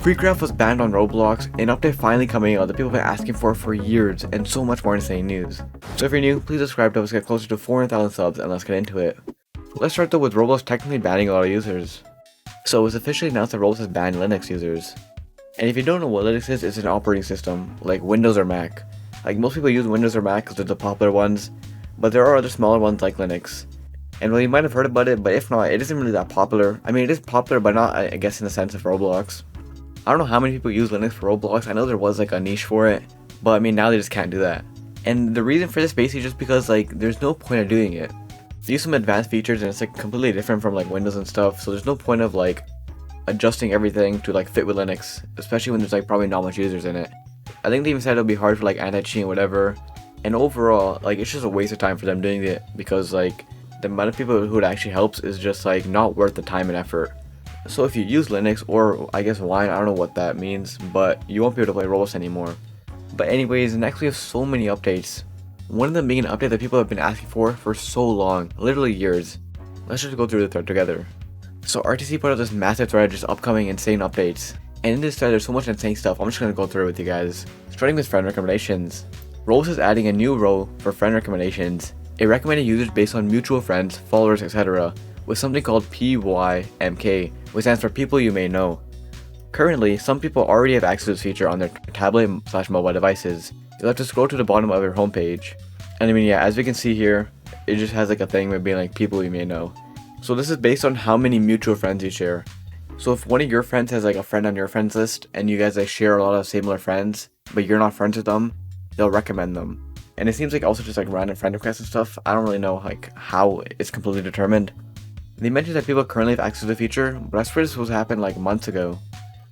KreekCraft was banned on Roblox, an update finally coming out that people have been asking for years, and so much more insane news. So if you're new, please subscribe to help us get closer to 400,000 subs, and let's get into it. Let's start though with Roblox technically banning a lot of users. So it was officially announced that Roblox has banned Linux users. And if you don't know what Linux is, it's an operating system, like Windows or Mac. Like most people use Windows or Mac because they're the popular ones, but there are other smaller ones like Linux. And well, you might have heard about it, but if not, it isn't really that popular. I mean, it is popular, but not, I guess, in the sense of Roblox. I don't know how many people use Linux for Roblox. I know there was like a niche for it, but I mean now they just can't do that. And the reason for this basically just because like there's no point of doing it. They use some advanced features and it's like completely different from like Windows and stuff, so there's no point of like adjusting everything to like fit with Linux, especially when there's like probably not much users in it. I think they even said it'll be hard for like anti-cheating or whatever, and overall like it's just a waste of time for them doing it because like the amount of people who it actually helps is just like not worth the time and effort. So if you use Linux, or I guess Wine, I don't know what that means, but you won't be able to play Roblox anymore. But anyways, next we have so many updates. One of them being an update that people have been asking for so long, literally years. Let's just go through the thread together. So RTC put out this massive thread just upcoming insane updates. And in this thread there's so much insane stuff, I'm just gonna go through it with you guys. Starting with friend recommendations. Roblox is adding a new row for friend recommendations. It recommended users based on mutual friends, followers, etc. with something called PYMK, which stands for people you may know. Currently, some people already have access to this feature on their tablet/mobile devices. You'll have to scroll to the bottom of your homepage. And I mean, yeah, as we can see here, it just has like a thing with being like people you may know. So this is based on how many mutual friends you share. So if one of your friends has like a friend on your friends list and you guys like share a lot of similar friends, but you're not friends with them, they'll recommend them. And it seems like also just like random friend requests and stuff. I don't really know like how it's completely determined. They mentioned that people currently have access to the feature, but I swear this was happened like months ago.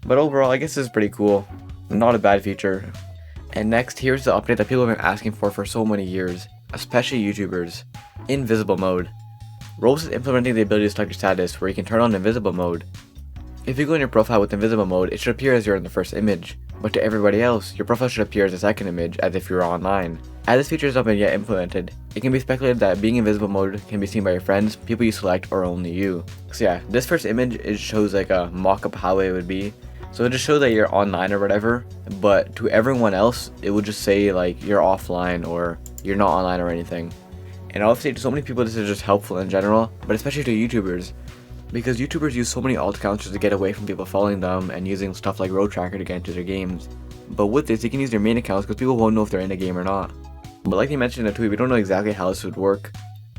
But overall, I guess this is pretty cool. Not a bad feature. And next, here's the update that people have been asking for so many years, especially YouTubers. Invisible mode. Roblox is implementing the ability to select your status where you can turn on invisible mode. If you go in your profile with invisible mode, it should appear as you're in the first image. But to everybody else, your profile should appear as a second image, as if you were online. As this feature has not been yet implemented, it can be speculated that being invisible mode can be seen by your friends, people you select, or only you. So yeah, this first image, it shows like a mock-up how it would be. So it just shows that you're online or whatever, but to everyone else, it would just say like you're offline or you're not online or anything. And obviously to so many people this is just helpful in general, but especially to YouTubers. Because YouTubers use so many alt accounts just to get away from people following them and using stuff like Road Tracker to get into their games. But with this, you can use their main accounts because people won't know if they're in a game or not. But like they mentioned in the tweet, we don't know exactly how this would work.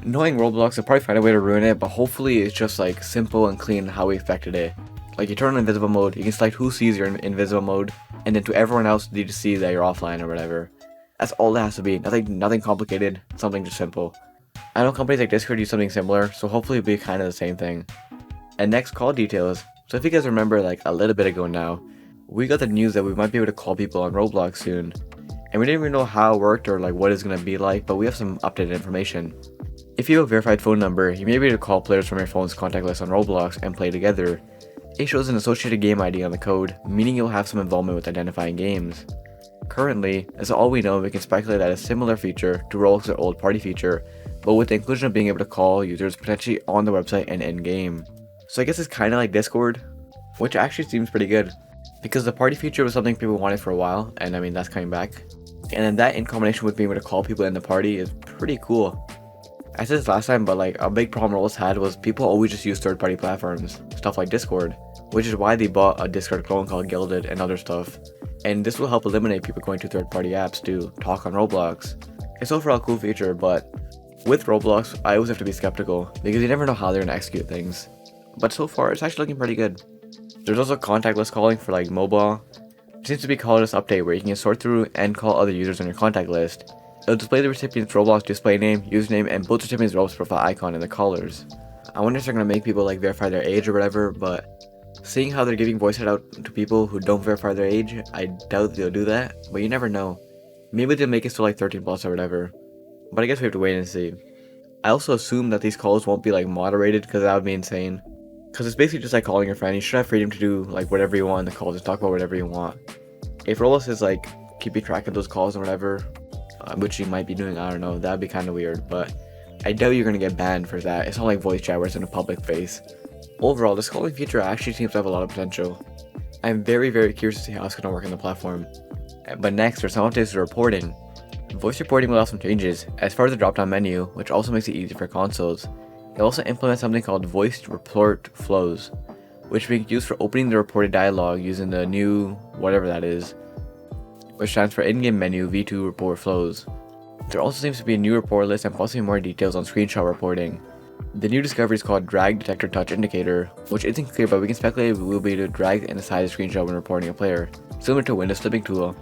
Knowing Roblox, they'll probably find a way to ruin it, but hopefully it's just like simple and clean how we affected it. Like you turn on invisible mode, you can select who sees your invisible mode, and then to everyone else, you just see that you're offline or whatever. That's all it has to be. Nothing complicated, something just simple. I know companies like Discord use something similar, so hopefully it'll be kind of the same thing. And next, call details. So if you guys remember like a little bit ago now, we got the news that we might be able to call people on Roblox soon. And we didn't even know how it worked or like what it's going to be like, but we have some updated information. If you have a verified phone number, you may be able to call players from your phone's contact list on Roblox and play together. It shows an associated game ID on the code, meaning you'll have some involvement with identifying games. Currently, as all we know, we can speculate that a similar feature to Roblox's old party feature, but with the inclusion of being able to call users potentially on the website and in-game. So I guess it's kind of like Discord, which actually seems pretty good. Because the party feature was something people wanted for a while, and I mean that's coming back. And then that in combination with being able to call people in the party is pretty cool. I said this last time, but like a big problem Roblox had was people always just use third-party platforms, stuff like Discord, which is why they bought a Discord clone called Gilded and other stuff. And this will help eliminate people going to third-party apps to talk on Roblox. It's overall a cool feature, but with Roblox, I always have to be skeptical because you never know how they're gonna execute things. But so far, it's actually looking pretty good. There's also contactless calling for like mobile. It seems to be called this update where you can sort through and call other users on your contact list. It'll display the recipient's Roblox display name, username, and both recipients' Roblox profile icon in the callers. I wonder if they're gonna make people like verify their age or whatever, but seeing how they're giving voice out to people who don't verify their age, I doubt they'll do that, but you never know. Maybe they'll make it to like 13 plus or whatever, but I guess we have to wait and see. I also assume that these calls won't be like moderated because that would be insane. Because it's basically just like calling your friend. You should have freedom to do like whatever you want in the call, just talk about whatever you want. If Roblox is like keeping track of those calls or whatever, which you might be doing, I don't know, that would be kind of weird, but I doubt you're going to get banned for that. It's not like voice chat where it's in a public face. Overall, this calling feature actually seems to have a lot of potential. I'm very curious to see how it's going to work on the platform. But next, there's some updates to reporting. Voice reporting will have some changes, as far as the drop-down menu, which also makes it easier for consoles. It also implements something called voice report flows, which we can use for opening the reported dialogue using the new whatever that is, which stands for in-game menu v2 report flows. There also seems to be a new report list and possibly more details on screenshot reporting. The new discovery is called drag detector touch indicator, which isn't clear, but we can speculate we will be able to drag and assign a screenshot when reporting a player, similar to a window slipping tool.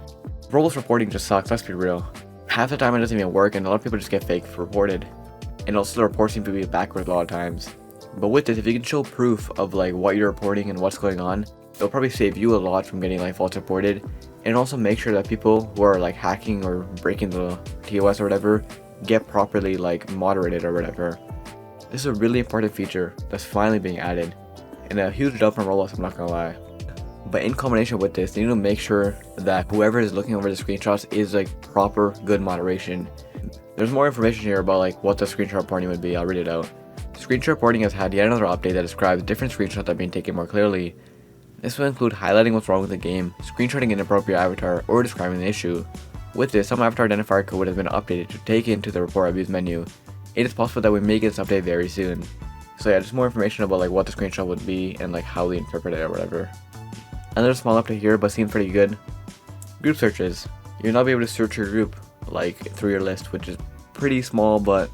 Roblox reporting just sucks, let's be real. Half the time it doesn't even work and a lot of people just get fake reported. And also the reports seem to be backwards a lot of times. But with this, if you can show proof of like what you're reporting and what's going on, it'll probably save you a lot from getting like false reported, and also make sure that people who are like hacking or breaking the TOS or whatever get properly like moderated or whatever. This is a really important feature that's finally being added, and a huge help from Roblox, I'm not gonna lie. But in combination with this, they need to make sure that whoever is looking over the screenshots is like proper good moderation. There's more information here about like what the screenshot reporting would be. I'll read it out. Screenshot reporting has had yet another update that describes different screenshots that are being taken more clearly. This will include highlighting what's wrong with the game, screenshotting an inappropriate avatar, or describing the issue. With this, some avatar identifier code has been updated to take into the report abuse menu. It is possible that we may get this update very soon. So yeah, just more information about like what the screenshot would be and like how they interpret it or whatever. Another small update here, but seems pretty good. Group searches. You'll now be able to search your group like through your list, which is pretty small, but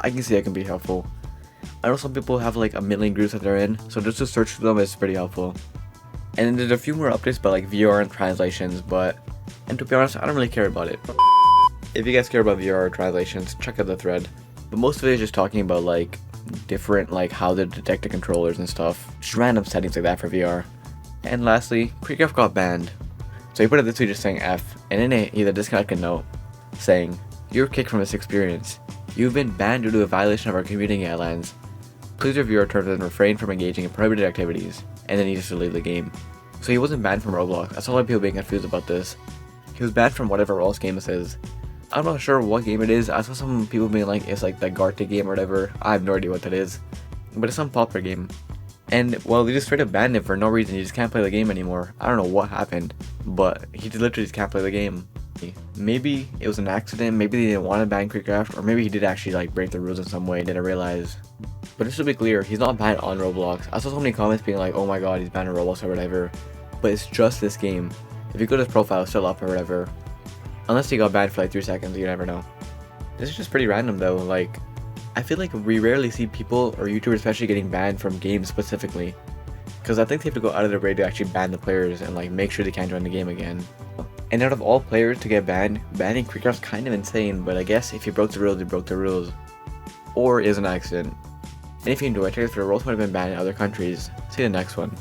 I can see it can be helpful. I know some people have like a million groups that they're in, so just to search through them is pretty helpful. And then there's a few more updates about like VR and translations, and to be honest, I don't really care about it. If you guys care about VR or translations, check out the thread. But most of it is just talking about like different like how to detect the controllers and stuff, just random settings like that for VR. And lastly, KreekCraft got banned. So he put it this way, just saying F, and in it, he had a disconnected note saying, "You're kicked from this experience. You've been banned due to a violation of our community guidelines. Please review our terms and refrain from engaging in prohibited activities." And then he just deleted the game. So he wasn't banned from Roblox. I saw a lot of people being confused about this. He was banned from whatever Roblox game this is. I'm not sure what game it is. I saw some people being like, it's like the Gartic game or whatever. I have no idea what that is. But it's some popular game. And well, they just straight up banned him for no reason. He just can't play the game anymore. I don't know what happened, but he just literally just can't play the game. Maybe it was an accident, maybe they didn't want to ban KreekCraft, or maybe he did actually like break the rules in some way and didn't realize. But just to be clear, he's not banned on Roblox. I saw so many comments being like, oh my god, he's banned on Roblox or whatever. But it's just this game. If you go to his profile, it's still up or whatever. Unless he got banned for like 3 seconds, you never know. This is just pretty random though. Like, I feel like we rarely see people, or YouTubers especially, getting banned from games specifically. Because I think they have to go out of their way to actually ban the players and like make sure they can't join the game again. And out of all players to get banned, banning KreekCraft's kind of insane, but I guess if you broke the rules, you broke the rules. Or is an accident. And if you enjoyed, check out for the rules might have been banned in other countries. See you in the next one.